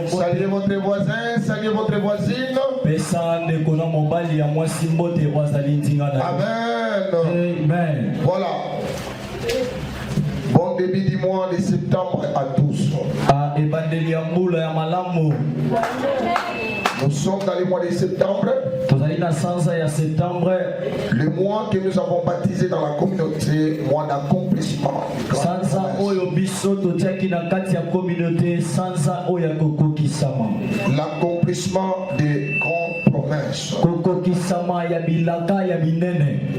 Saluez votre voisin, saluez votre voisine. Amen. Voilà. Bon début du mois de septembre à tous. Nous sommes dans le mois de septembre. Le mois que nous avons baptisé dans la communauté, mois d'accomplissement. L'accomplissement des grandes promesses.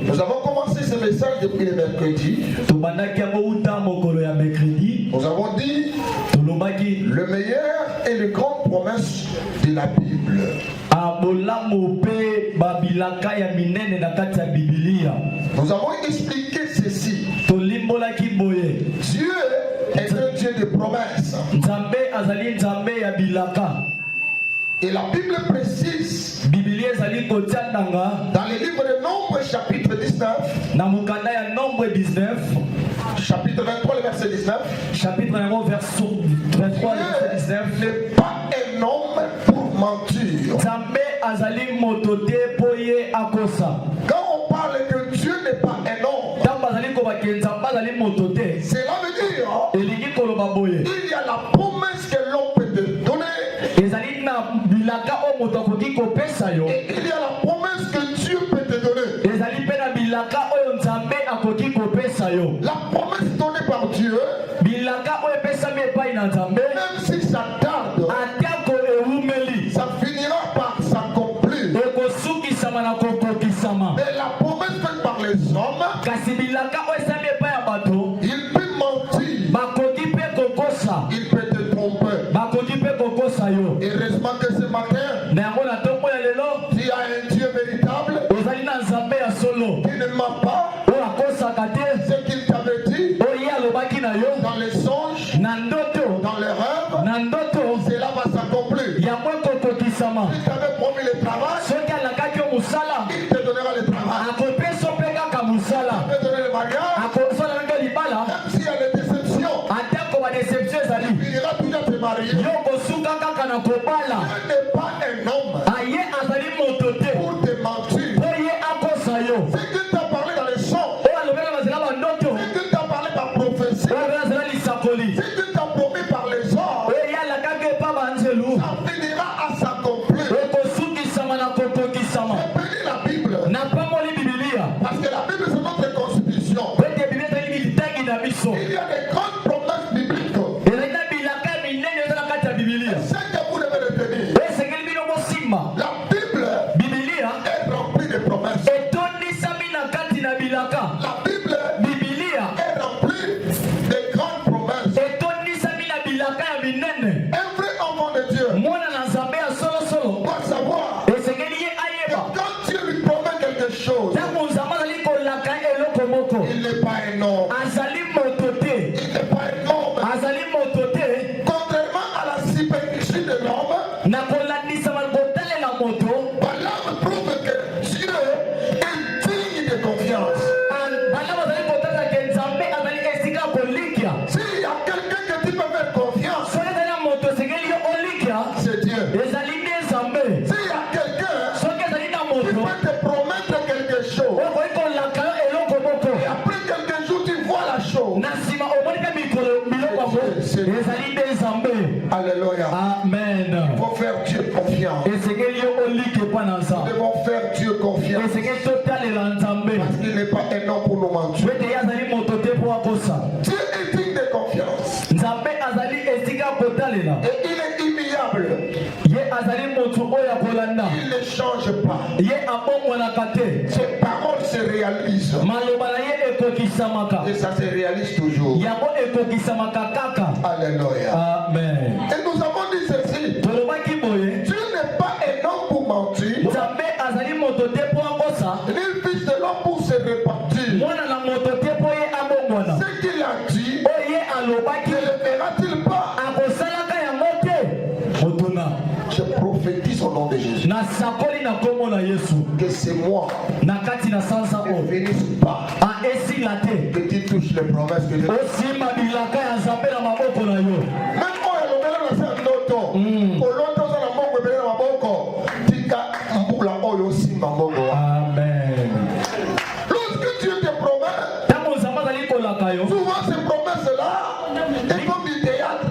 Nous avons commencé ce message depuis le mercredi. Nous avons dit le meilleur et les grandes promesses de la Bible. Nous avons expliqué ceci. Dieu est un Dieu de promesses. Et la Bible précise dans le livre de Nombres chapitre 19, chapitre 23 le verset 19, chapitre 23 verset 19, Dieu n'est pas un homme pour mentir. Quand on parle que Dieu n'est pas un homme, cela veut dire il y a la promesse que l'homme peut te donner. Et il y a la promesse que Dieu peut te donner. La promesse donnée par Dieu, même si ça tarde, ça finira par s'accomplir. Mais la promesse faite par les hommes, il peut mentir, il peut te tromper. Heureusement que ce matin, tu as un Dieu véritable qui ne ment pas. Ce qu'il t'avait dit dans les songes, dans les rêves, cela va s'accomplir. Il t'avait promis le travail, il te donnera le travail. Il te donner le mariage, même s'il y a des déceptions, il finira toujours à te marier. Dieu n'est pas un homme pour te mentir. Ce qu'il t'a parlé dans les songes, ce qu'il t'a parlé par prophétie, ce qu'il t'a promis par les hommes, ça finira à s'accomplir. Appelez la Bible, parce que la Bible c'est notre constitution. Il y a des grandes promesses bibliques. C'est que vous devez retenir. La Bible est remplie de promesses. La Bible est remplie de grandes promesses. Un vrai enfant de Dieu doit savoir que quand Dieu lui promet quelque chose, il n'est pas un homme. Il n'est pas un homme. Contrairement à la superficie de l'homme, Balaam prouve que Dieu est digne de confiance. S'il y a quelqu'un que tu peux faire confiance, c'est Dieu. S'il y a quelqu'un qui peut te promettre quelque chose, et après quelques jours tu vois la chose, c'est Dieu. Alléluia. Amen. Il faut faire Dieu confiance. Nous devons faire Dieu confiance. Parce qu'il n'est pas un homme pour nous mentir. Dieu est digne de confiance. Et il est immuable. Il ne change pas. Ses paroles se réalisent. Et ça se réalise toujours. Alléluia. Amen. Et nous avons dit ceci. Dieu n'est pas un homme pour mentir, ni le fils de l'homme pour se répartir. Ce qu'il a dit, ne le fera-t-il pas? Je prophétise au nom de Jésus que c'est moi ne finisse pas que tu touches les promesses que Dieu. Même quand elle Amen. Lorsque Dieu te promet, souvent ces promesses-là, elles comme du théâtre.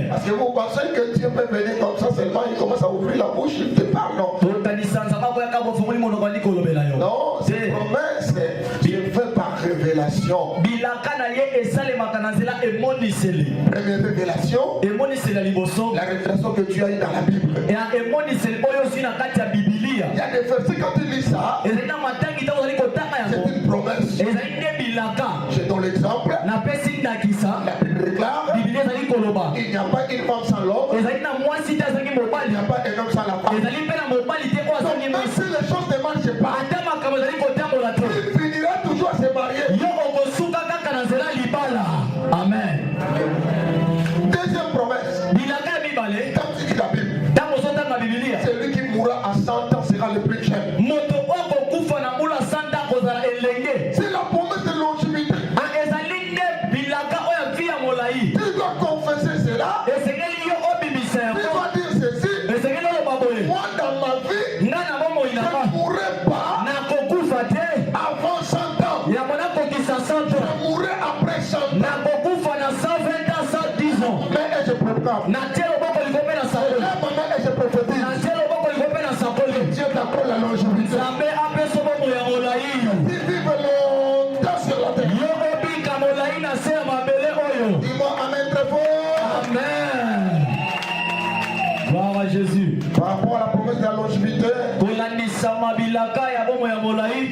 Parce que vous pensez que Dieu peut venir comme ça seulement, il commence à ouvrir la bouche, il te parle, non. Non, ces promesses, Dieu fait par révélation. Première révélation, la révélation que tu as eue dans la Bible. Il y a des versets quand tu lis ça, c'est une promesse. Je donne l'exemple. La Bible déclare il n'y a pas une femme sans l'homme. Il n'y a pas un homme sans la femme. Donc même si les choses ne marchent pas, il finira toujours à se marier. Amen. Deuxième promesse. Quand tu lis la Bible, celui qui mourra à 100 ans sera le plus jeune. C'est la promesse de longévité. Tu dois confesser cela. Tu dois dire ceci. Moi dans ma vie, je ne mourrai pas avant 100 ans. Je mourrai après 100 ans. Mais je proclame. Et je prophétise. Dieu t'accorde la longévité. Tu vives longtemps sur la terre. Dis-moi amen très fort. Amen. Gloire à Jésus. Par rapport à la promesse de la longévité,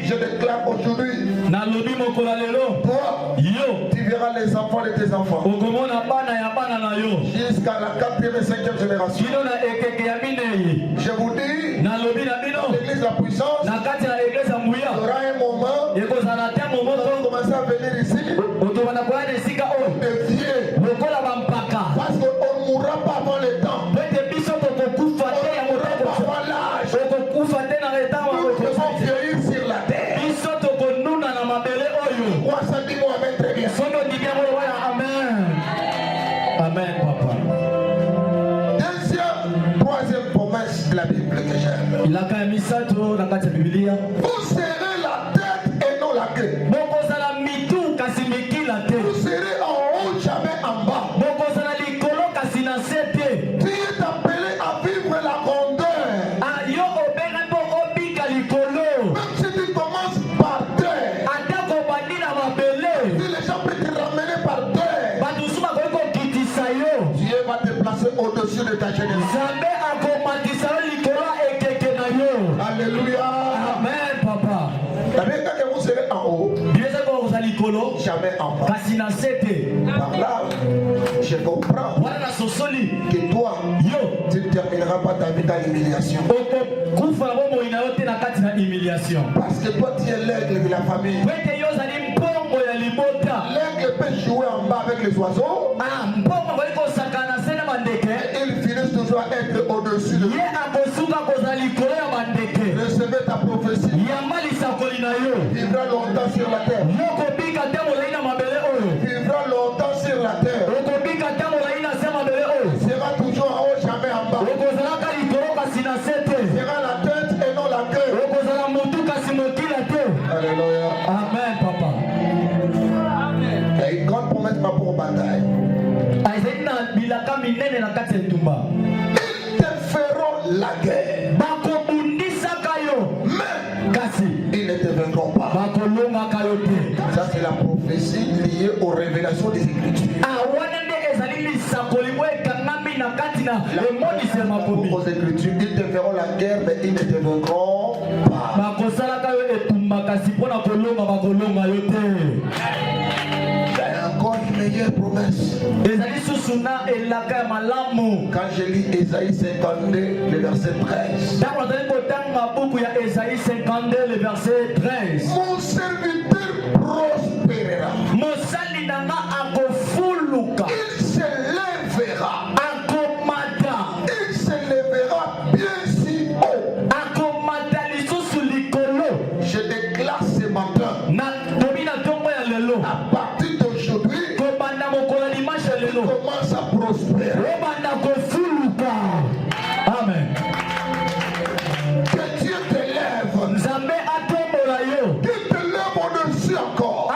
je déclare aujourd'hui, toi, tu verras les enfants de tes enfants jusqu'à la 4e et 5e génération. Je vous dis, dans l'église la puissance, il y aura un moment où on va commencer à venir ici des vieux, parce qu'on ne mourra pas avant le temps. On ne mourra pas avant l'âge. Nous devons vieillir sur la terre. Moi, ça dit moi amen très bien. Amen, papa. Troisième promesse de la Bible que j'aime. Vous serrez la tête et non la queue. Vous serrez en haut, jamais en bas. Tu es appelé à vivre la grandeur. Même si tu commences par terre, si les gens peuvent te ramener par terre, Dieu va te placer au-dessus de ta génération. Alléluia. Amen, papa. C'est-à-dire que vous serez en haut, jamais en bas. Par là, je comprends que toi, tu ne termineras pas ta vie dans l'humiliation. Parce que toi, tu es l'aigle de la famille. L'aigle peut jouer en bas avec les oiseaux. Ils finissent toujours à être au-dessus de lui. Recevez ta prophétie. Vivra longtemps sur la terre. Vivra longtemps sur la terre. Sera toujours en haut, jamais en bas. Sera la tête et non la queue. Alléluia. Amen, papa. Il y a une grande promesse par rapport aux batailles. Ils te feront la guerre. Mais ils ne te vaincront pas. Ça, c'est la prophétie liée aux révélations des Écritures. Aux Écritures, ils te feront la guerre, mais ils ne te vaincront pas. Encore une meilleure promesse. Quand je lis Ésaïe 52, le verset 13. Mon serviteur prospérera. Il s'élèvera. Il s'élèvera bien si haut. Je déclare ce matin, à partir d'aujourd'hui, il commence commences à prospérer. Amen. Que Dieu t'élève. Qu'il te lève au-dessus encore.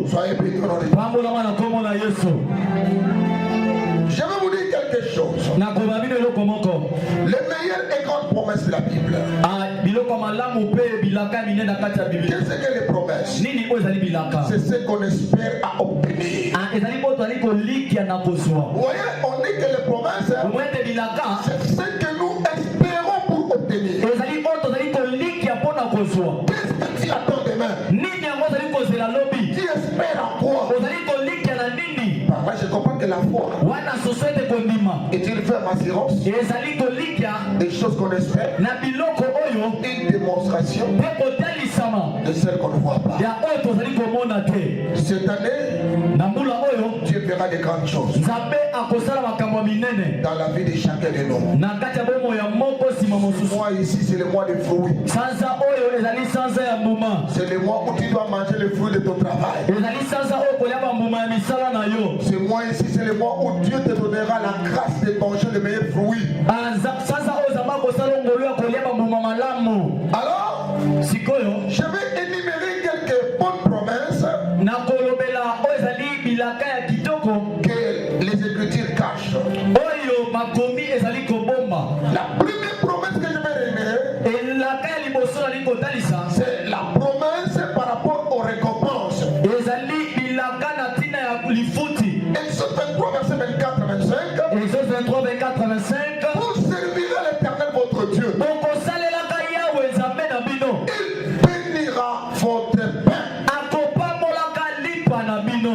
Soyez bénis. Je vais vous dire quelque chose. Les meilleures et grandes promesses de la Bible. Qu'est-ce que les promesses? C'est ce qu'on espère à obtenir. Vous voyez, on dit que les promesses, c'est ce que nous espérons pour obtenir. Qu'est-ce que tu attends demain? Tu espères en quoi? Moi, je comprends que la foi est une ferme assurance des choses qu'on espère, une démonstration de celles qu'on ne voit pas. Cette année, Dieu fera de grandes choses dans la vie de chacun de nous. Moi ici, c'est le mois des fruits. C'est le mois où tu dois manger les fruits de ton travail. Ce mois ici, c'est le mois où Dieu te donnera la grâce de manger les meilleurs fruits. Alors, je vais énumérer quelques bonnes promesses que les Écritures cachent. La première promesse que je vais énumérer, c'est la promesse par rapport aux récompenses. Exode 23, verset 24-25. Vous servirez l'Éternel votre Dieu. Il bénira votre pain.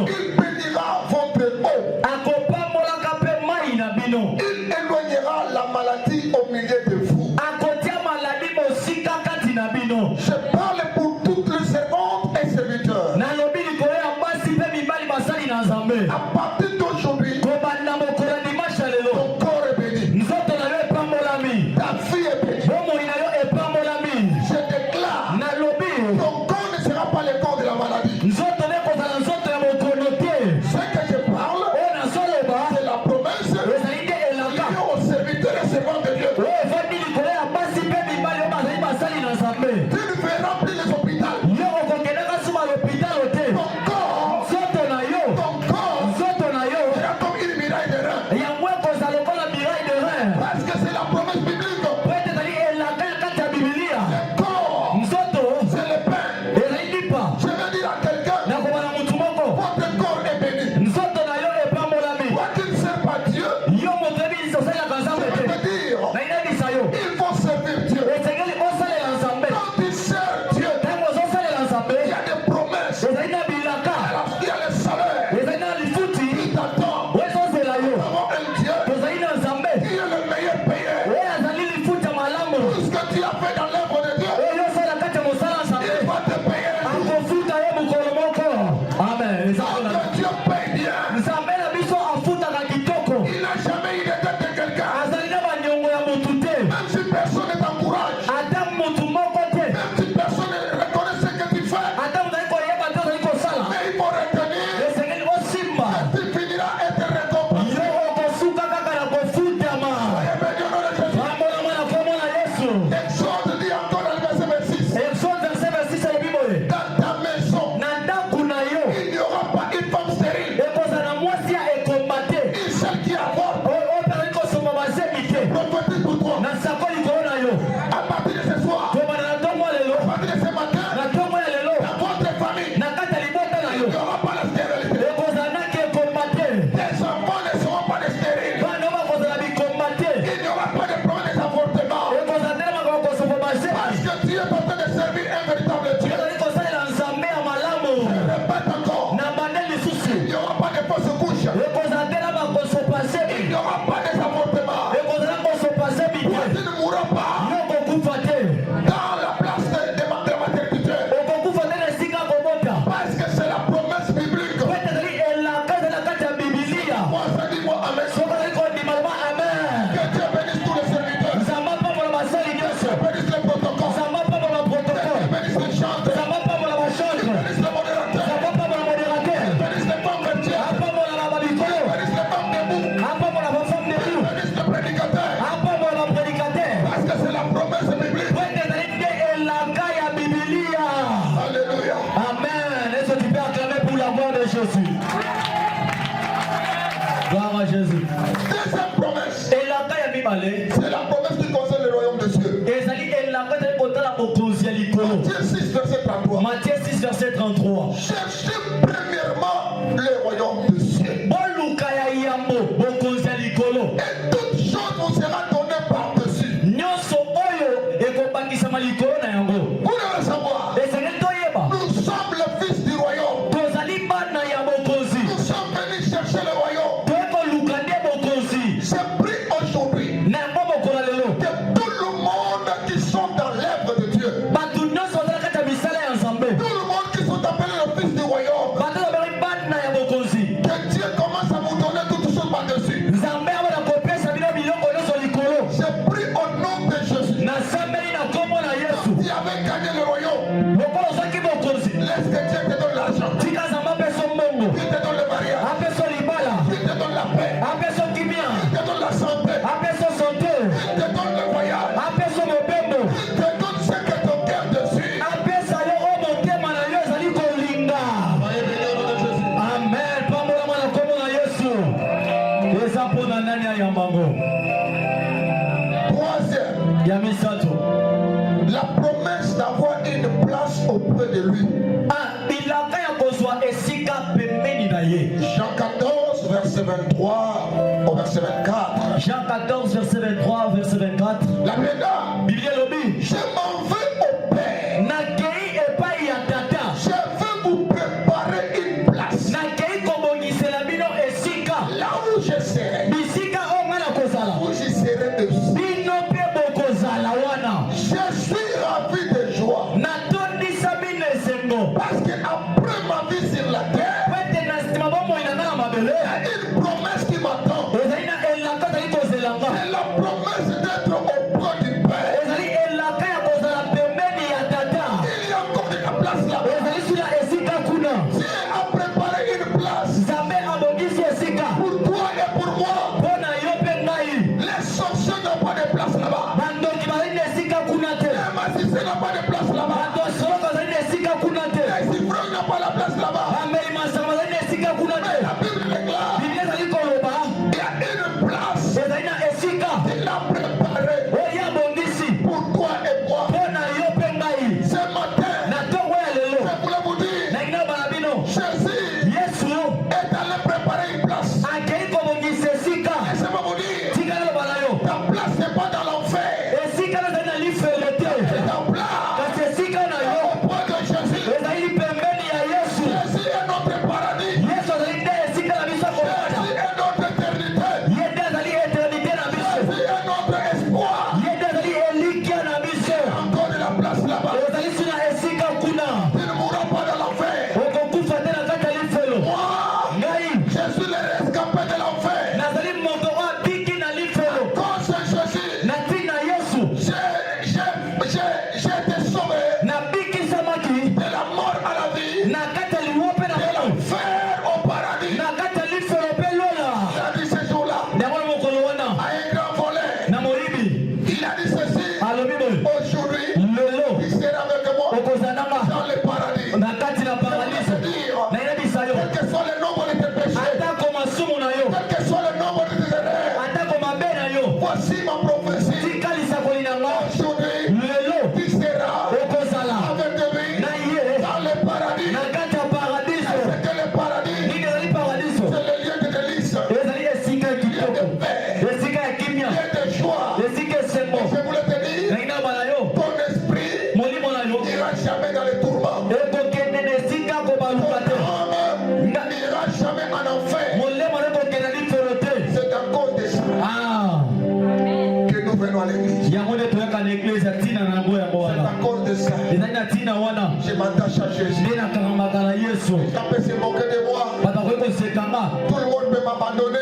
Il bénira votre eau. Il éloignera la maladie au milieu de vous. Je parle pour toutes les servantes et serviteurs. À partir d'aujourd'hui, ton corps est béni. Ta fille est bénie. Je déclare, ton corps ne sera pas le corps de la maladie. Ce que je parle, c'est la promesse liée aux serviteurs et servantes de Dieu. Tu ne verras plus les hôpitaux. Ton corps Gloire à Jésus. Deuxième promesse. Et la c'est la promesse qui concerne le royaume de Dieu. Matthieu 6, verset 33. Matthieu 6, verset 33. Cherchez premièrement le royaume de Dieu. Et toute chose vous sera donnée par-dessus. Vous devez savoir, nous sommes le fils du royaume. Nous sommes venus chercher le royaume. J'ai pris aujourd'hui que tout le monde qui sont dans l'œuvre de Dieu, tout le monde qui sont appelés le fils du royaume, que Dieu commence à vous donner toutes choses par-dessus. J'ai pris au nom de Jésus. Qui avait gagné le royaume, laisse que Dieu te donne l'argent, Dieu te donne le mariage, Dieu te donne la paix, Dieu te donne la santé, Dieu te donne le voyage, Dieu te donne ce que ton cœur dessus. Troisième, la promesse d'avoir une place auprès de lui. Jean 14, verset 23 au verset 24. Jean 14, verset 23, verset 24. La Bible, je m'en vais au Père. Je veux vous préparer une place. Là où je serai, où j'y serai aussi. Je suis ravi de joie. Parce qu'après ma vie sur la terre, il y a une promesse qui m'attend. C'est la promesse d'être auprès du Père. Il y a encore de la place là-bas. Dieu a préparé une place pour toi et pour moi. Les sorciers n'ont pas de place là-bas. Les magiciens n'ont pas de place là-bas. Les ivrognes n'ont pas la place là-bas. Mais la Bible déclare, il y a une place qu'il a préparée pour toi et moi. Ce matin, je voulais vous dire, Jésus est allé préparer une place. Et ça va vous dire, ta place n'est pas dans l'enfer. Ta place auprès de Jésus. Jésus est notre paradis. Jésus est notre éternité. Jésus est notre espoir. Encore de la place là-bas. Tu ne mourras pas dans l'enfer. Moi, je suis le rescapé de l'enfer. Quand c'est Jésus, j'ai été sauvé de la mort à la vie, de l'enfer au paradis. Il a dit ce jour-là, à un grand volet, il a dit ceci, aujourd'hui, il sera avec moi dans le paradis. C'est-à-dire, quel que soit le nombre de tes péchés, quel que soit le nombre de tes erreurs, voici ma prophétie. Aujourd'hui, tu seras avec lui dans le paradis. C'est que le paradis, c'est le lieu de délice, lieu de paix, lieu de joie. Et je voulais te dire, ton esprit n'ira jamais dans les tourments. Ton âme n'ira jamais en enfer. C'est à cause de ça que nous venons à l'église. C'est à cause de ça. Je m'attache à Jésus. Ça peut se moquer de moi. Tout le monde peut m'abandonner.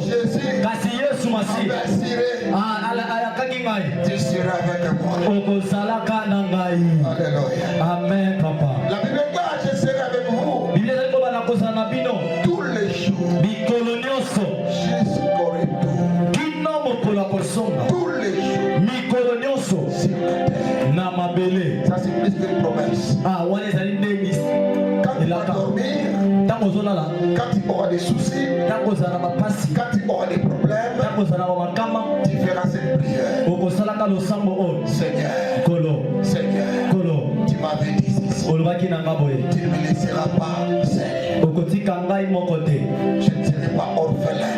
Jésus m'avait assuré. Tu seras avec moi. Alléluia. Amen, papa. La Bible déclare, je serai avec vous tous les jours. Jusqu'au retour. Tous les jours. Sur la terre. Ça c'est plus une promesse. Quand tu vas dormir, quand il aura des soucis, quand il aura des problèmes, tu feras cette prière. Seigneur, tu m'avais dit ceci. Tu ne me laisseras pas seul. Je ne serai pas orphelin.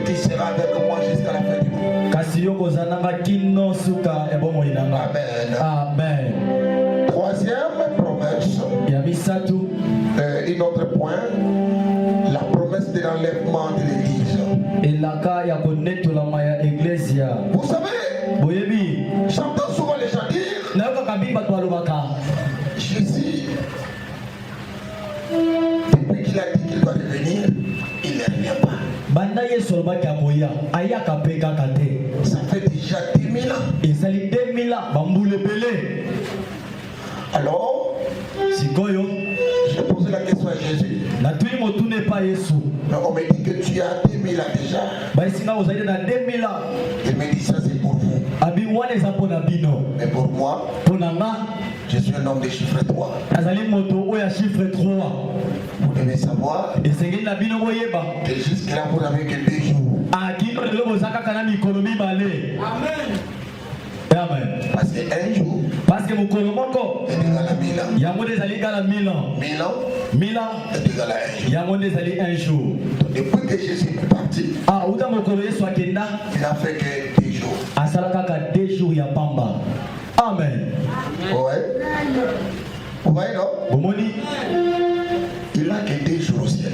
Tu seras avec moi jusqu'à la fin du monde. Amen. Troisième promesse. Un autre point. La promesse de l'enlèvement de l'église. Vous savez, j'entends souvent les gens dire Jésus, depuis qu'il a dit qu'il va revenir, il ne revient pas. Ça fait déjà 2000 ans. Alors, j'ai posé la question à Jésus. Mais on me dit que tu as 2000 ans déjà. Il me dit ça c'est pour vous. Mais pour moi, je suis un homme de chiffre 3. Vous devez savoir que jusque-là vous n'avez que 2 jours. Amen. Parce que un jour est égal à 1000 ans. 1000 ans est égal à un jour. Donc, depuis que Jésus est parti, il n'a fait que 2 jours. Amen. Ouais. Vous voyez, non? Il n'a que 2 jours au ciel.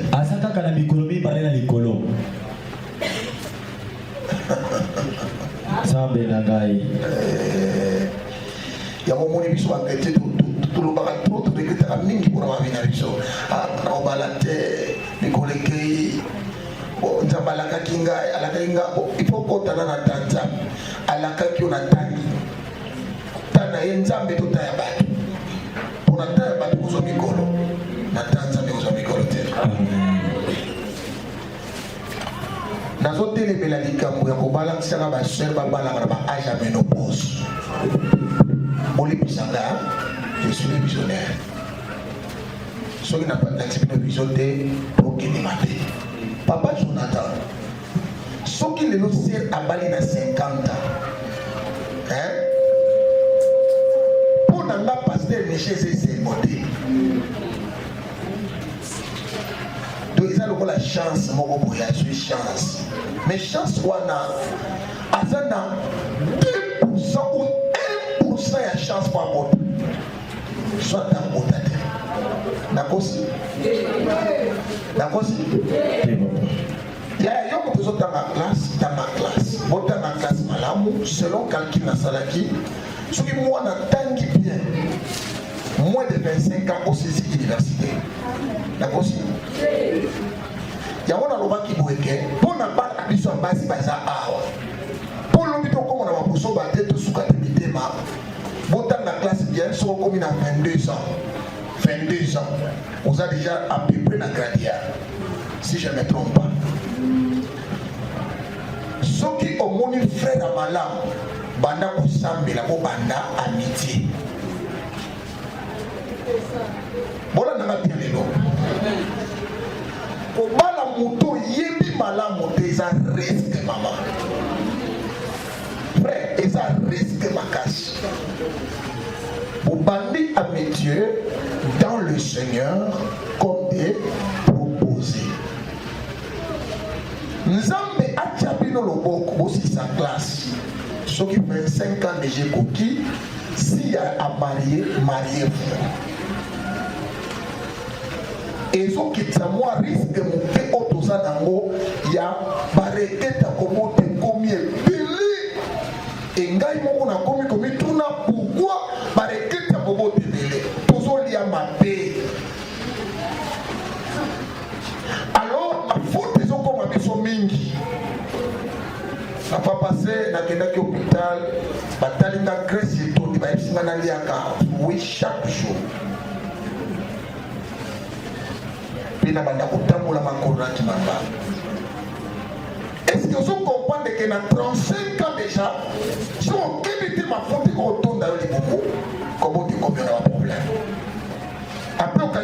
Il y a un moment où il y tout le monde trop de mingi pour avoir une action. On va la terre, les collègues, Nzabalaka Kinga, Alakainga, il faut qu'on t'en a tanza, Alakaki on a tangi. Tana Yenzambe tout à l'heure. On a tangi pour son micro. Natanza mais aux micro. Dans un télé, il y a des gens qui ont balancé la soeur, qui ont balancé la ménopause. Je suis le visionnaire. Ceux qui n'ont pas l'activité visionnaire, pour qu'ils ne m'appellent. Papa Jonathan, ceux qui les servent à Bali dans 50 ans, pour n'en passer les chez ces modèles. Donc ils ont la chance, mon pour y avoir chance. Mais chance, on a 2% ou 1% de chance pour avoir. Soit dans mon tête. D'accord? D'accord? Il y a un peu dans ma classe, dans ma classe, malamu, selon calcul na salaki, ce qui moi n'attends bien, moins de 25 ans au CC université. D'accord? Il y a un homme qui bouquet, pour ne pas habituer en base baza awa. Pour l'hôpital comme on a pour sauver la tête sous catégorie ma. Botan la classe bien, sont comme à 22 ans. 22 ans. On a déjà à peu près dans Gradia. Si je ne me trompe pas. Ceux qui ont mon frère à Malam, Banda Koussambe, la Banda amitié. Voilà, on a bien les noms. Bala moto, yebi Malam, ils ont risque, maman. Frère, ils ont risque, ma cache. Vous bandez amitié dans le Seigneur comme est proposé. Nzambe Achabino Loboko aussi sa classe. Ceux qui 25 ans de Jékoki, s'il y a à marier, mariez-vous. Et ceux qui moi risque de monter au Tosa Nango, il y a barré ta comment te commis Billy. Et Ngaï Moko na commis tout na pourquoi barré ta bobo te Billy. Tozo lia ma paix. Alors, la faute des hommes comme Abisso Mingi. n'a pas passé na kendaki hôpital batali na Grèce etondi bayebisinga naliaka oui chaque jour mpe na banda kotambola makolo na kimamba. Est-ce que vous comprenez que na 35 ans déjà si okebi te mafuta ekotonda yo libumu komo te komi na baproblème Après, on a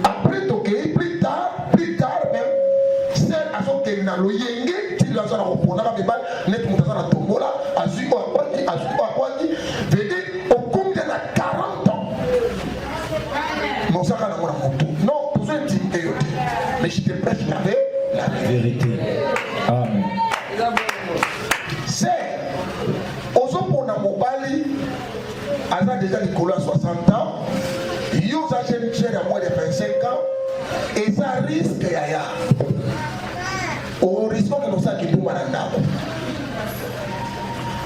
après, plus tard même, c'est à son terminal. Le yenge, tu dois avoir un opponent, net montant à tombola, à Zuko, à Kwaki, veut dire, au cours de 40 ans. Non, ça, non, pour une intimité, mais je te prêche la vérité. Amen. C'est, aux hommes pour la mobile, à déjà Nicolas 60 ans, ils ont acheté à moins de 25 ans, et ça risque yaya. Au risque que nous sachions qu'il nous mananda.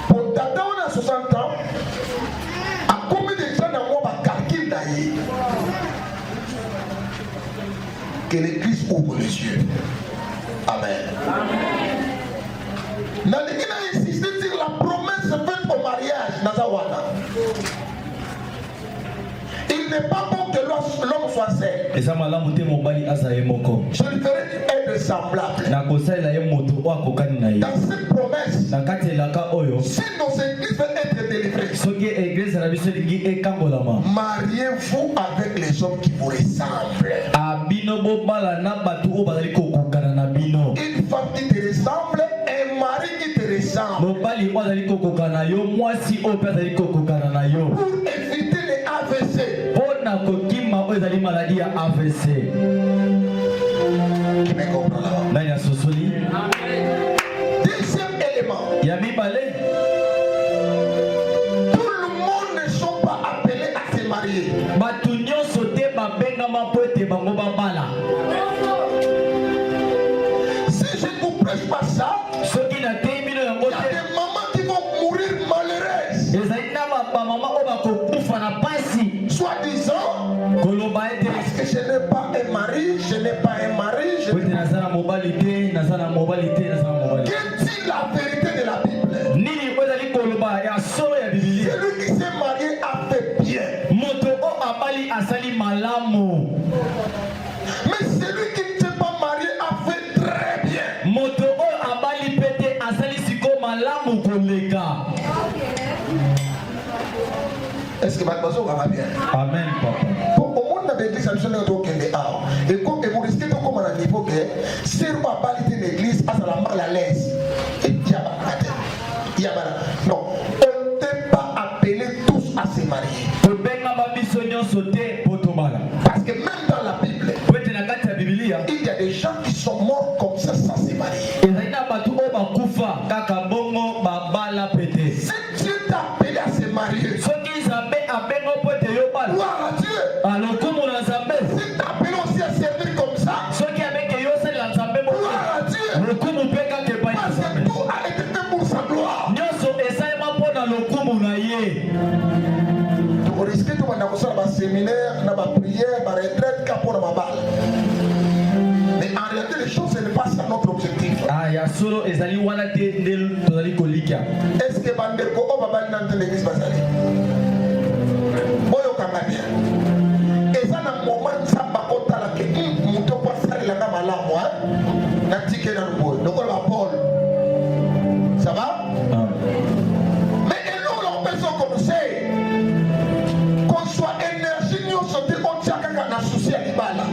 Pour tata on a 60 ans, à combien de gens dans moi va calculer d'ailleurs que l'Église ouvre les yeux. Amen. Il a insisté sur la promesse faite au mariage Nazawana. Il n'est pas bon que l'homme soit seul. Et ça m'a l'amour mon bali asaye moko. Je lui ferai être semblable. Na kosai la yemoto wa kokani na ye. Dans cette promesse, Na kati la ka oyo. si nos églises veulent être délivrées, Soki église na biso lingi e kambolama. mariez-vous avec les hommes qui vous ressemblent. Abino bo bala na batu o bazali kokokana na bino. Une femme qui te ressemble, un mari qui te ressemble. Mobali o bazali kokokana yo, mwasi o pe bazali kokokana na yo. Pour éviter les AVC. Pona kokima o ezali maladie ya AVC. Qui me comprend là? Nani asosoli? Deuxième élément. Ya mibale. Tout le monde ne sont pas appelés à se marier. Batu nyonso te babengama po ete bango babala. Si je ne vous prêche pas ça, Soki na te bino yango il y a te. des mamans qui vont mourir malheureuses. Ezali na bamama oyo bakokufa na pasi. Soi-disant, Koloba ete parce que je n'ai pas un mari, je n'ai pas un mari, je po ete naza na mobali te, naza na mobali te, naza na mobali te. Qu'est-ce que la vérité de la Bible? Nini po ezali koloba ya solo ya bibilia. Celui qui s'est marié a fait bien. Moto o abali asali malamu. Mais celui qui ne s'est pas marié a fait très bien. Moto o abali pete asali siko malamu koleka. Est-ce que votre personne va bien? Amen papa. Au monde de l'église, ça ne peut pas être. Et vous risquez de comme à un niveau que si vous n'avez pas été l'église, ça la mal à l'aise. Et il y a non, on ne peut pas appeler tous à se marier. Parce que même dans la Bible, il y a des gens qui sont morts comme ça sans se marier. Si Dieu t'a appelé à se marier, gloire à Dieu. Si t'a appelé aussi à servir comme ça, gloire à Dieu. Parce que tout a été fait pour sa gloire. Vous risquez de faire un séminaire, une prière, une retraite, pour la balle. Mais en réalité, les choses, ce n'est pas ça notre objectif. Est-ce que Bandeko Obabal dans l'église Bazali? Boyo Kangabia. Et ça, dans le moment où ça va compter la question, mon top passage la gamme à la moi, n'a tiqué dans le bois. Donc on va Paul. Ça va? Mais nous, l'on peut s'en commencer. Qu'on soit énergie, nous sommes on tient qu'à un souci à l'ibala.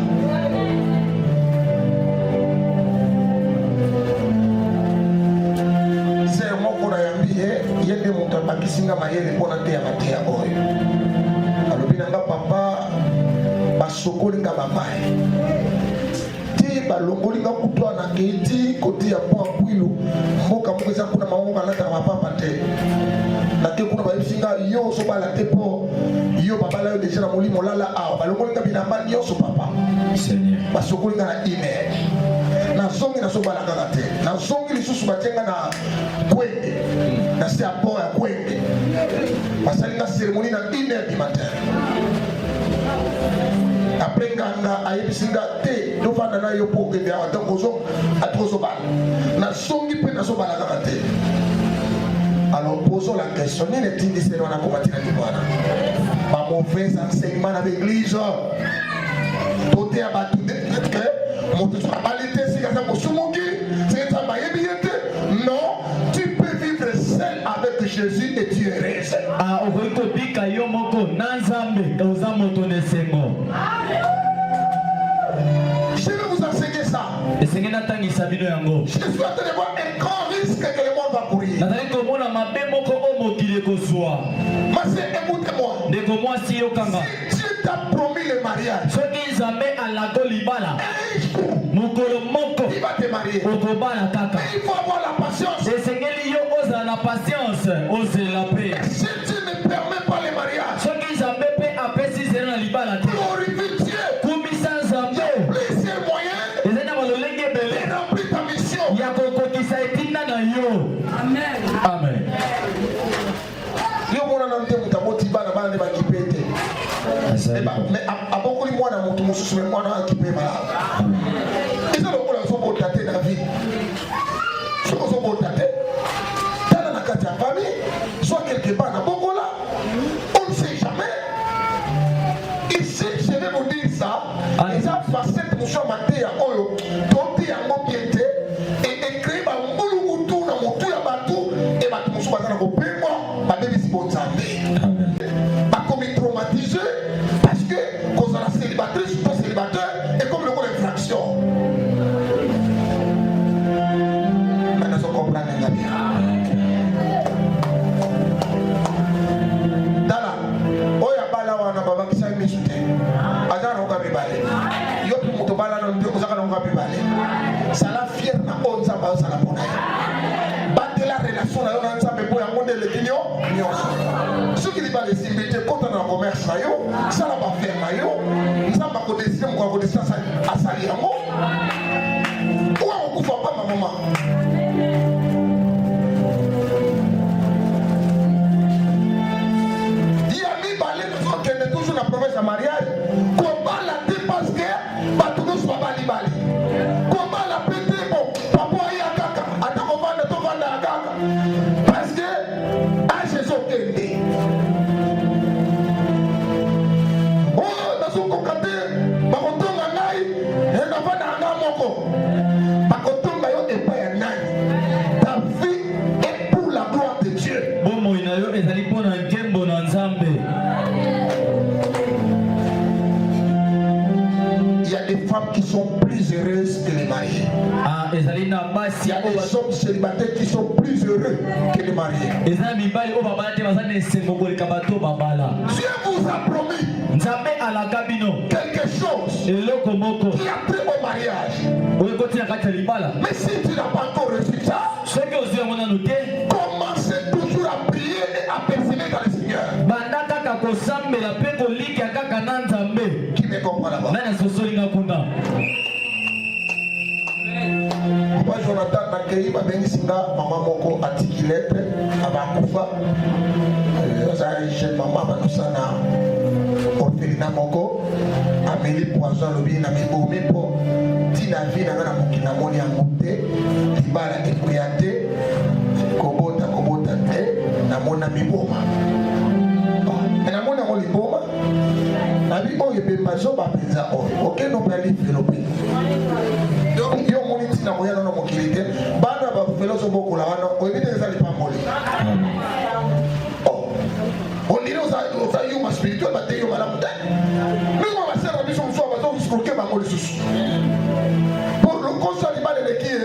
C'est moi qu'on a envié, il y a des montants qui sont à mailler pour la terre à terre. Alors, bien, papa, basokoli nga bamai. Ti balongoli nga kutwa na keti koti ya po apwilu. Mboka mweza kuna maunga lata mapapa te. Na ke kuna bayisinga yo so bala te po. Yo papa la yo deja na molimo lala a. Balongoli nga binamba yo so papa. Seigneur. Basokoli nga na email. Na zongi na so bala kaka te. Na zongi lisusu batenga na kwenge. Na se apo ya kwenge. Basali nga cérémonie na 1h du matin. Après nganga ayebisinga te do fanda na yo po ke bia donc ozo atrozo bala na songi pe na so bala kaka te. Alors posons la question, ni les tindi c'est on a combattu la libana pas mauvais enseignement dans l'église tout est abattu que mon tu vas baliter si ça mo sumongi c'est ça ba yebiete non tu peux vivre seul avec Jésus et tu es resté. Ah okoiko bika yo moko na Nzambe Je suis en train de voir un grand risque que le monde va courir. Mais écoutez-moi. Si Dieu t'a promis le mariage, il va te marier. Mais il faut avoir la patience. Si tu ne permets pas le mariage, glorifie Dieu. Il y a plusieurs moyens de remplir ta mission. Amen. Amen. Mais à beaucoup de mois dans mon tour, je suis moi qui paye malade. Et ça, le monde a son beau tâté dans la vie. Soit son beau tâté, dans la carte de famille, soit quelque part dans beaucoup là, on ne sait jamais. Ici, je vais vous dire ça. Et ça, facette, mon choix maté à Oyo, doté à mon piété, et écrit par mon boulot autour dans mon tour à bateau, et ma mon choix dans mon pays, moi, ma bébé, c'est bon santé. Pas comme il traumatisé. Quand on est célibataire, pas célibataire, et comme le mot infraction. Maintenant, on comprend bien. Dala, oya bala wana baba kisa misute. Adana on gabi bale. Yo pu muto bala no ndio kozaka no gabi bale. Sala fier na onza ba sala pona. Bate la relation na yo na nzambe po ya monde le kinyo nyonso. Ceux qui libale simbete kota na commerce na yo, sala ba faire na yo. Nzamba ko décider mo ko décider asali yango. Ou on kufa pas ma maman. La promesse de mariage, comment la dépasse parce que soit bali. Comment la péter bon, papa y a caca, attends qu'on va de ton vendre à caca. Parce que, à Jésus Kende. Oh, dans son cocaté, Bakotonga Nai, et la vente à Namoko. Bakotonga yo et pas un naï. Ta vie est pour la gloire de Dieu. Bon, moi, il y a eu des alipons en Kembo dans Zambé. Il y a des femmes qui sont plus heureuses que les mariés. Il y a des hommes célibataires qui sont plus heureux que les mariés. Dieu vous a promis quelque chose qui a pris au mariage. Mais si tu n'as pas encore reçu ça, commencez toujours à prier et à persévérer dans le Seigneur. Qui me comprend là-bas? Papa Jonathan Nakei babengisinga mama moko atiki lettre abakufa jeune maman banusana orphelinat moko ameli poison lobi na mibomi po tina vi na ngana mokina moni yango te libala ekoya te kobota te namona miboma namona yango liboma nabi oyo ebemba zoba mpenza oyo okende opali velope yo moni ntina koya nano mokili te bana bavelo zobokola wana oyebi te eza lipamboli ondire oza yuma spirituel bate yo malamu te mingo basera biso mosusu bazosroke bango lisusu po lokoso alibala eleki ye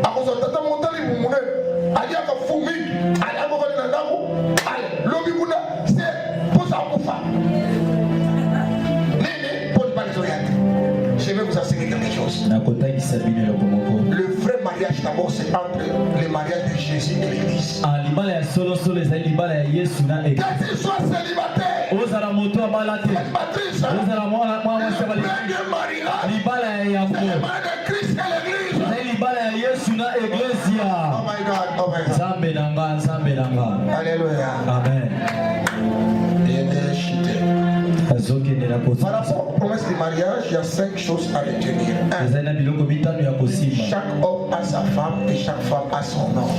akozwa tata montali monene aliaka fu mingi aliakokali na ndako lobi kuna se posa akufa je vais vous enseigner quelque chose. Le vrai mariage d'abord c'est entre le mariage de Jésus et l'Église. Que tu sois célibataire, célibatatrice, le premier mariage, c'est le mariage de Christ et l'Église. Oh my God, Alléluia. Amen. Par rapport aux promesses du mariage, il y a 5 choses à retenir. Chaque homme a sa femme et chaque femme a son homme.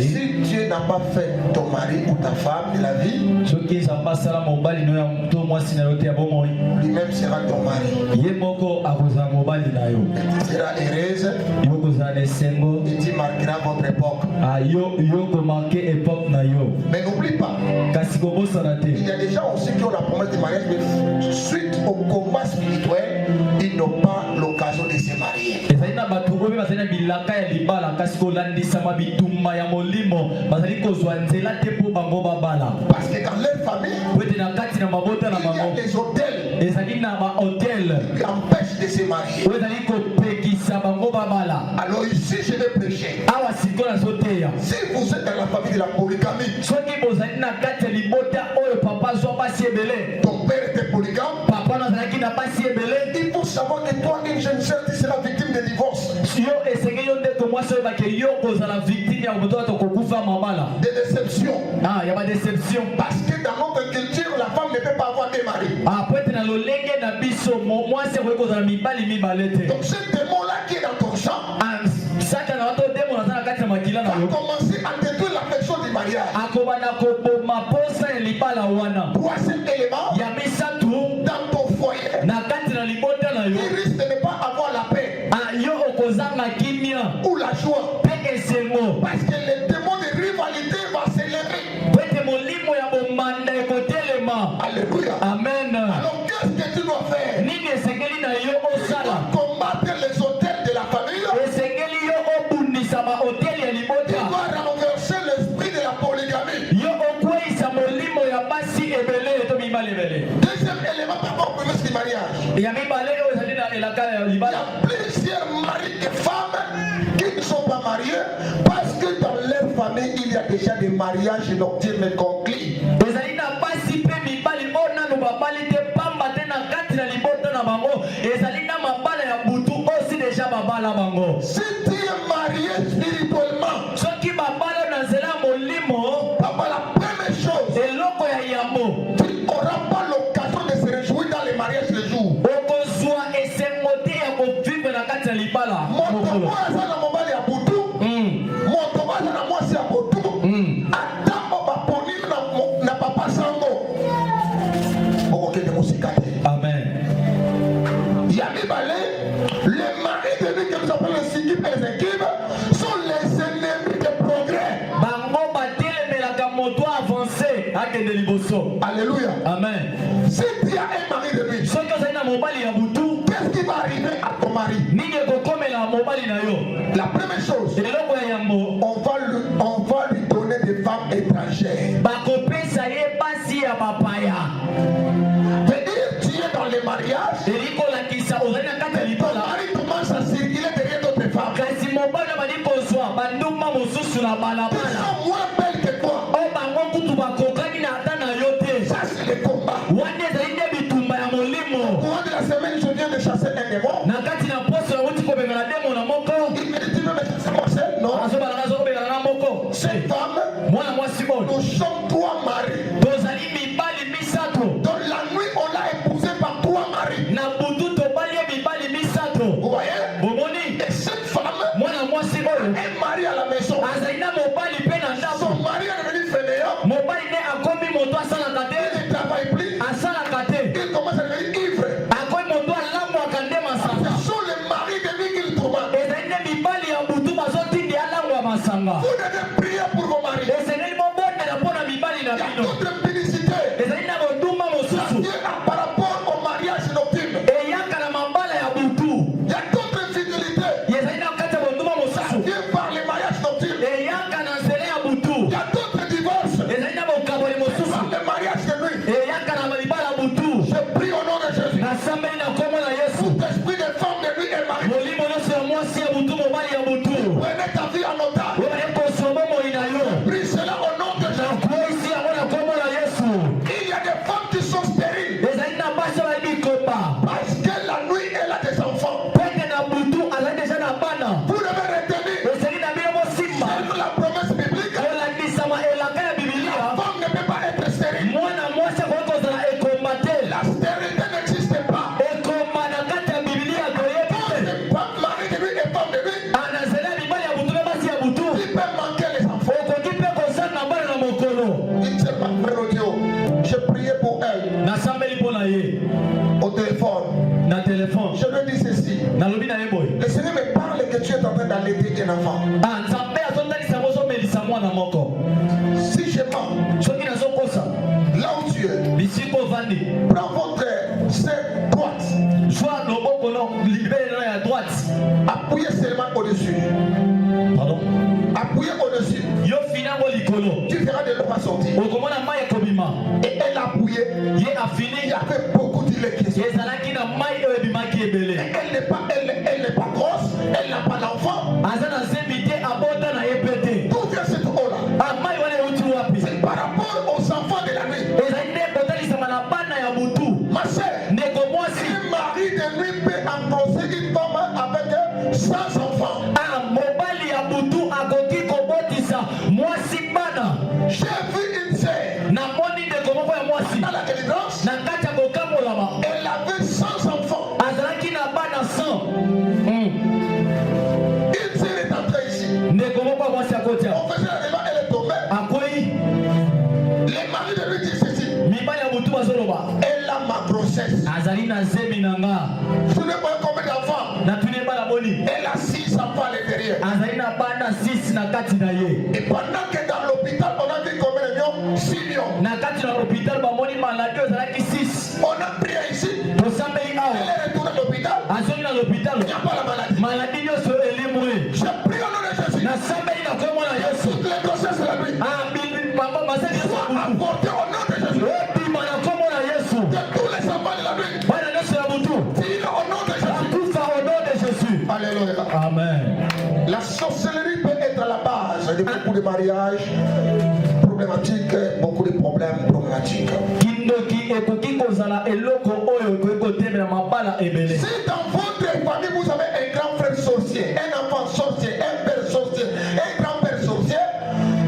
Si Dieu n'a pas fait ton mari ou ta femme de la vie, lui-même sera ton mari. Tu seras heureuse et tu marqueras votre époque. Mais n'oublie pas, il y a des gens aussi qui ont la promesse du mariage, mais suite au combat spirituel, ils n'ont pas kasi kolandisa mabitumba ya molimo bazali kozwa nzela te po bango babala Parce que dans leur famille, wete na kati na mabota na il y a bango des hôtels ezali na bahotel qui empêchent de se marier. wezali kopekisa bango babala Alors ici, je vais prêcher. awa siko nazoteya Si vous êtes dans la famille de la polygamie, soki bozali na kati ya libota oyo papa azwa basi ebele ton père était polygame, papa nazalaki na basi ebele il faut savoir que toi, une jeune sœur, tu seras victime de divorce, yo esengeli yo ndeko mwasi oyebake yo kozala victime ya moto ato kokufa mabala de déception. ya badeception Parce que dans notre culture, la femme ne peut pas avoir des maris. po ete na lolenge na biso mwasi akoki kozala mibali mibale te Donc ce démon-là qui est dans ton champ satana wato demo naza na kati na makila na va yo commencer à détruire l'affection du mariage. akobanda koboma posa ya libala wana Troisième élément, ya misatu dans ton foyer, na kati na libota na yo tu risques de ne pas avoir la paix yo okozanga kimia ou la joie. mpe esengo Parce que le démon de rivalité va s'élever. po ete molimo ya bombanda ekotelema Alléluia. amen Alors qu'est-ce que tu dois faire? nini esengeli na yo Tu osala dois combattre les hôtels de la famille. esengeli yo obundisa bahoteli ya Tu libota dois renverser l'esprit de la polygamie. yo okweyisa molimo ya basi ebele to mibali ebele Deuxième élément par rapport au promesse du mariage. ya mibale oyo ezali na elaka ya Il y libala a plusieurs maris et femmes qui ne sont pas mariés parce que dans leur famille, il y a déjà des mariages nocturnes conclus. ezali na basi mpe mibali oyo nano babali te pamba te na kati na libota na bango ezali na mabala ya butu osi deja babala bango Si tu es marié spirituellement, soki babala na nzela ya molimo papa, la première chose, eloko ya yambo tu n'auras pas l'occasion de se réjouir dans les mariages le jour. okozwa esengo te ya kovivre na kati ya libala Moto aza na mobali ya butu, moto aza na mwasi ya butu, ata baponi na papa sango. Okokende mosika te. amen Ya mibale, les maris de lui que nous appelons les équipes et les équipes sont les ennemis de progrès. bango batelemelaka moto avance akende liboso Alléluia. amen Si tu as un mari de lui, soki ozali na mobali ya butu qu'est-ce qui va arriver à ton mari? nini ekokomela mobali na yo La première chose, eloko ya yambo on va lui donner des femmes étrangères. bakopesa ye basi ya bapaya C'est-à-dire, tu es dans les mariages, elikolakisa ozali na kati ya ton libala mari commence à circuler derrière d'autres femmes. kasi mobali abandi kozwa bandumba mosusu na Qui balabala sont moins belles que toi. oyo bango kutu bakokani na ata na yo te Ça, c'est le combat. wana ezali nde bitumba ya molimo Au courant de la semaine, je viens de chasser un démon. na kati na poso nauti kobengana demo na moko Il me dit, tu veux me chasser moi seul? Non. azobalanga azokobengana na moko Cette femme, mwana mwasi oyo nous sommes trois maris. tozali mibali misato Dans la nuit, on l'a épousé par trois maris. na butu tobali ye mibali misato Vous voyez? bomoni Et cette femme, mwana mwasi oyo un mari à la maison. azali na mobali mpe na ndako Son mari est devenu fainéant. mobali nde akomi moto asalaka te Il ne travaille plus. asalaka te Il commence à devenir ivre. akomi moto alangwaka nde masanga Ce sont les maris de lui qui le tourmentent. ezali nde mibali ya butu bazotindi alangwa masanga Vous devez prier pour vos maris. esengeli mobondela mpo na mibali na Il y a bino d'autres publicités. ezali na bodumba mosusu Par rapport au mariage nocturne. eyaka na mabala ya butu Il y a d'autres infidélités. ezali na kati ya bodumba mosusu Viens par les mariages nocturnes. eyaka na nzela ya butu Il y a d'autres divorces. ezali na bokaboli mosusu Par les mariages de nuit. eyaka na libala ya butu Je prie au nom de Jésus. nasambeli na kombo na yesu Tout esprit de femme de nuit et mari. molimo nyonso ya mwasi ya butu mobali ya butu Prenez ta vie en otage. oyo ekoso bomoi na yo Prie cela au nom de Jésus. nakweyisi yango na kombo na yesu Il y a des femmes qui sont stériles. ezali na basi oyo bikomba Parce que la nuit, elle a des enfants. pete na butu azali deja na bana Vous devez retenir. ezali na bino mosimba Selon la promesse biblique, kolandisama elaka ya la bibilia femme ne peut pas être stérile. mwana mwasi akoki kozala ekomba te La stérilité n'existe pas. ekomba na kati ya bibilia toyebi te Mari de lui et femme de lui, na nzela ya mibali ya butu mpe basi ya butu il peut manquer les enfants. okoki mpe kosanga bana na mokolo Il ne sait pas frère audio. J'ai prié pour elle nasambeli mpo na ye au téléphone. na telefone Je lui ai dit ceci. nalobi na ye boye Le Seigneur me parle que tu es en train d'allaiter un enfant. nzambe azotalisa yango ozomelisa mwana moko Si je mens, soki nazokosa là où tu es, bisika ovandi prends votre sein droite. zwa loboko no libele no ya droite Appuyez seulement au-dessus. Pardon. Appuyez au-dessus. Yo finango likolo. Tu verras de l'eau va sortir. Okomona mai ekobima. Et elle a appuyé. Ye afini. Il y avait beaucoup d'électricité. Ezalaki na mai oyo ebimaki ebele. Elle n'est pas grosse, elle n'a pas d'enfant. Aza na zembi te abota na ye pete. D'où vient cette eau-là? Ah mai wana euti wapi? C'est par rapport aux enfants de la nuit. Ezali nde kotalisama na bana ya butu. Ma sœur, Ndeko mwasi. un mari de nuit peut endosser une femme avec 100 enfants. Ah mobali ya butu akoki kobotisa mwasi bana. J'ai vu une sœur Namoni ndeko moko ya mwasi. dans la délivrance. Na kati ya kokambolama. Elle avait 100 enfants. Azalaki na bana 100. Une sœur est entrée ici. Ndeko moko ya mwasi akotia. On faisait la débat, elle est tombée. Akwei. Les maris de lui disent ceci. Mibali ya butu bazoloba. Elle a ma grossesse. Azali na zemi na nga. Tu ne vois combien d'enfants? Na tune bana boni. Elle a 6 enfants à l'intérieur. Azali na bana 6 na kati na ye. Et pendant que dans l'hôpital, on a vu combien de millions? 6 millions. Na kati na hôpital bamoni maladi ozalaki 6. On a prié ici. Tosambeli Elle awa. est retournée à l'hôpital. Azongi na l'hôpital. Il n'y a pas la maladie. Maladi nyonso elimwe. J'ai prié au nom de Jésus. Na sambeli na kombo na Yesu. Toutes les grossesses de la nuit. Ah bibi mama masaki Yesu Soient butu. apportées au nom de Jésus. Ebima na kombo na Yesu. De tous les enfants de la nuit. Bana nyonso ya butu. Dis-le au nom de Jésus. Akufa au nom de Jésus. Alléluia. Amen. La sorcellerie peut être à la base de beaucoup de mariages problématiques, beaucoup de problèmes problématiques. Kindoki ekoki kozala eloko oyo ekoki kotemela mabala ebele. Si dans votre famille vous avez un grand frère sorcier, un enfant sorcier, un père sorcier, un grand-père sorcier,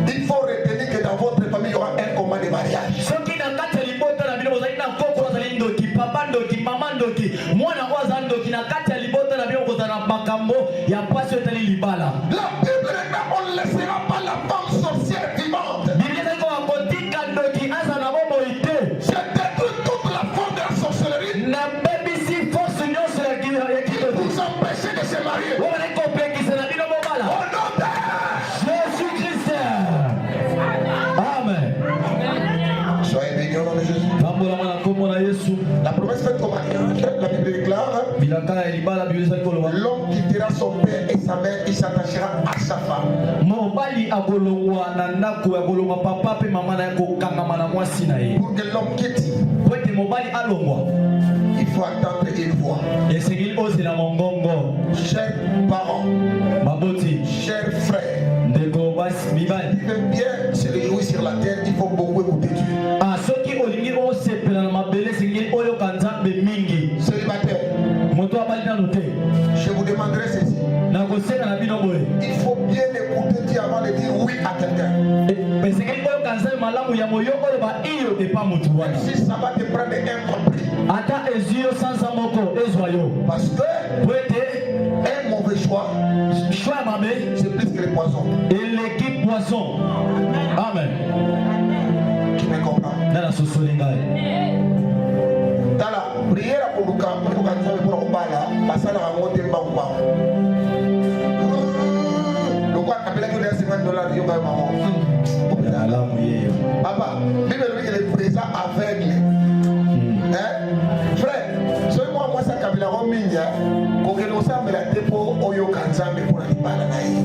il faut retenir que dans votre famille il y aura un combat de mariage. Soki na kati ya libota na bino ozali na koko azali ndoki, papa ndoki, mama ndoki, mwana oyo azali ndoki, na kati ya libota na bino kozala na makambo ya pasi etali libala. La Bible dit on ne laissera pas la femme sorcière vivante. Biblia ezali kotika ndoki aza na bomoi te. Je détruis toute la forme de la sorcellerie Na bebisi force nyonso ya pour vous empêcher de se marier. oyo bazali kopekisa na bino mobala. Au nom de Jésus-Christ. Amen. Soyez bénis au nom de Jésus. Pambolama na kombo na Yesu. La promesse faite au mariage, la Bible déclare Bilaka ya libala Biblia ezali koloba. l'homme quittera son père et sa mère, il s'attachera à sa femme. Mobali akolongwa na ndako ya kolongwa papa pe mama na ye kokangama na mwasi na ye. Pour que l'homme quitte, Po ete mobali alongwa il faut attendre une voix. esengeli ozela mongongo. Chers parents, Baboti chers frères, ndeko basi mibali. qui veut bien se réjouir sur la terre, il faut beaucoup écouter Dieu. Ah, soki olingi osepela na mabele esengeli oyoka nzambe mingi. Célibataire, Moto abali nano te. je vous demanderai ceci. Nakosenga na bino boye. Il faut bien écouter Dieu avant de dire oui à quelqu'un. Esengeli oyoka nzambe malamu ya moyo oyo ba iyo epa motu wana. Si ça va te prendre un compris. Ata ezwi yo sansa moko ezwa yo. Parce que Po ete un mauvais choix, choix ya mabe c'est plus que le poison. eleki poisson. Amen. Qui me comprend? Nana sosoli ngai. Dans la prière pour le camp, pour le bala, basala ramonte mbamba. Le quoi appelé que les $50 yoga maman. Alamu yeyo. Papa, Bible dit qu'il est présent aveugle. Hein? Frère, soyez moi ça kabila rominya, kokelo sambela tepo oyo kanzambe pour la bala na ye.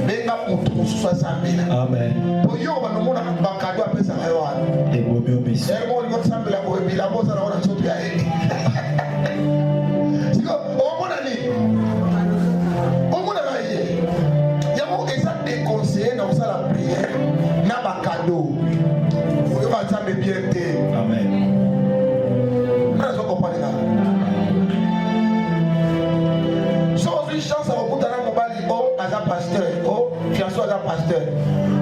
Benga mutu susa sambela. Amen. Oyo banomona bakado apesa kayo. Ebomi omiso. Ermo ni sambela ko bila boza na ona sotu ya ye. Siko omona ni. Omona ba ye. Yamo eza déconseillé na osala prière na bakado. Oyo bazambe bien te. Amen. Vous comprenez là? Chose une chance à vous donner mon bali oh as un pasteur oh fiancé as un pasteur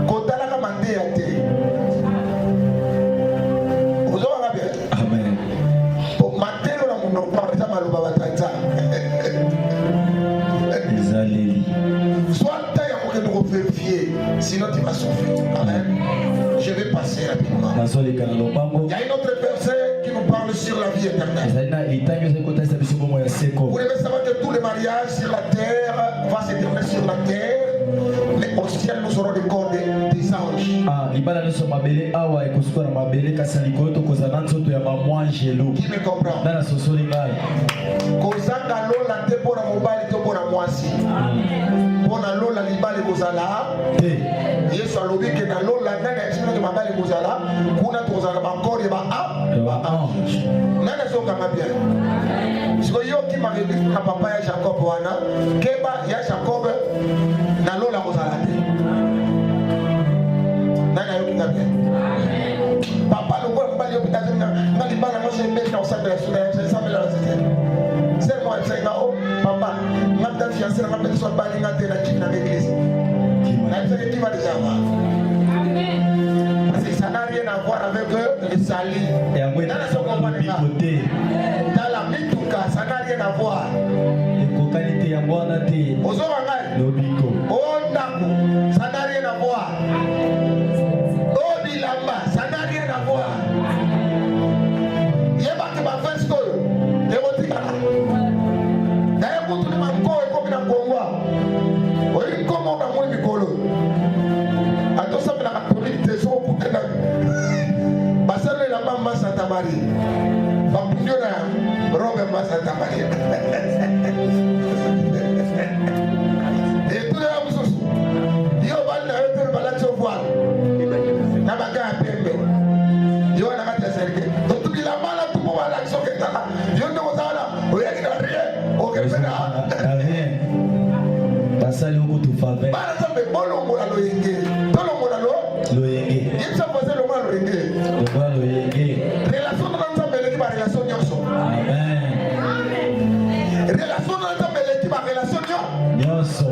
kota la kamande ya te. Vous avez bien? Amen. Pour mater le monde par exemple le baba tata. Ezaleli. Soit taille pour que nous vérifier sinon tu vas souffrir. Amen. Je vais passer rapidement. Nasoleka na lopango. Il y a une autre verset qui nous parle sur la vie éternelle. Ezali na litangi ezali kotasa biso bomo ya seko. Vous devez savoir que tous les mariages sur la terre vont se terminer sur la terre, mais au ciel nous aurons des corps des anges. Ah, libala neso mabele awa ekosuka na mabele kasi likoto kozana nzoto ya bamwangelo. Qui me comprend? Nana sosoli ngai. Kozanga lola te pona mobali to pona mwasi. Pona lola libale kozala te. Yesu alobi ke na lola nana esina ke mabali kozala kuna kozala bakor ya ba ange. Nana soka mabia. Siko yo ki marebi na papa ya Jacob wana keba ya Jacob na lola kozala te. Nana yo kinga papa lo kwa mbali yo pitazina ngali bana mo sembe na usanga ya sura ya sembe la sete. C'est moi c'est nga o papa ngata fiancé na ngata so bali ngata na kina l'église. Na c'est qui va déjà voir. Parce que ça n'a rien à voir avec le sali. Et à moi pipoter. Dans la mituka ça n'a rien à voir. Kokalité ya mwana te. Ozora ngai. Lobiko. O ndako ça n'a rien à voir. O bilamba ça n'a rien à voir. Yeba ke ba festo yo. Demotika. D'ailleurs pour tout le monde ko na Kongo. Oyi komo na mo mikolo. Ato sa la catholique te so kutena. Basale la mama Santa Maria. Bambunyo na robe mama Santa Maria. Et tout le monde yo bana yo bala cho voile. Na baga pembe. Yo na kata serke. To bila mala tu mo wala so keta. Yo ndo kozala. Oya kina rien. O kepena. Rien. Basali oko tu faveur. Para sa be bolo ngora lo yenge. Tolo ngora lo. Lo yenge. Yimsa pose lo ngora lo yenge. Lo yenge. Relation na nzambe le ki ba relation nyonso. Amen. Relation na nzambe le ki ba relation nyonso.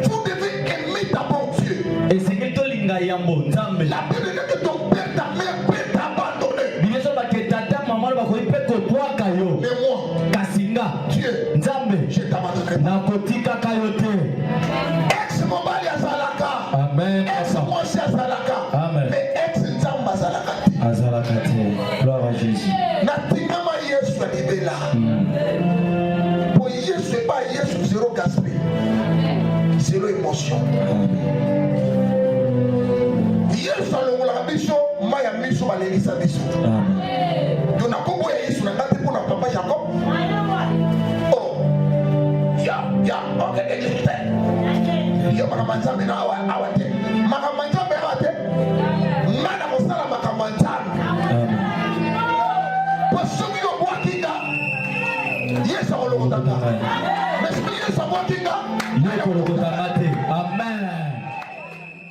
Vous devez aimer d'abord Dieu. Et c'est que to linga yambo nzambe. La Bible dit que ton père ta mère peut t'abandonner. Biso ba ke tata mama ba ko ipeko twaka yo. Mais moi, kasinga Dieu, nzambe je t'abandonnerai. na kotika kayo te. Ex mobali azalaka. Amen. Ex moshi azalaka. Amen. Mais ex nzamba azalaka te. Azalaka te. Gloire à Jésus. Na tingama Yesu alibela. Pour Yesu c'est pas Yesu zéro gaspille. Zéro émotion. Yesu alongolaka biso maya miso balelisa biso. Yo na kombo ya Yesu na ngati mpona papa Jacob. Oh. Ya, ok, yo makambo nzambe na awa te. Makambo nzambe awa te. Ngana kosala makambo nzambe. Po soki yo bwakinga. Yesu akolokotaka. Mais soki Yesu abwakinga. Yo kolokotaka te.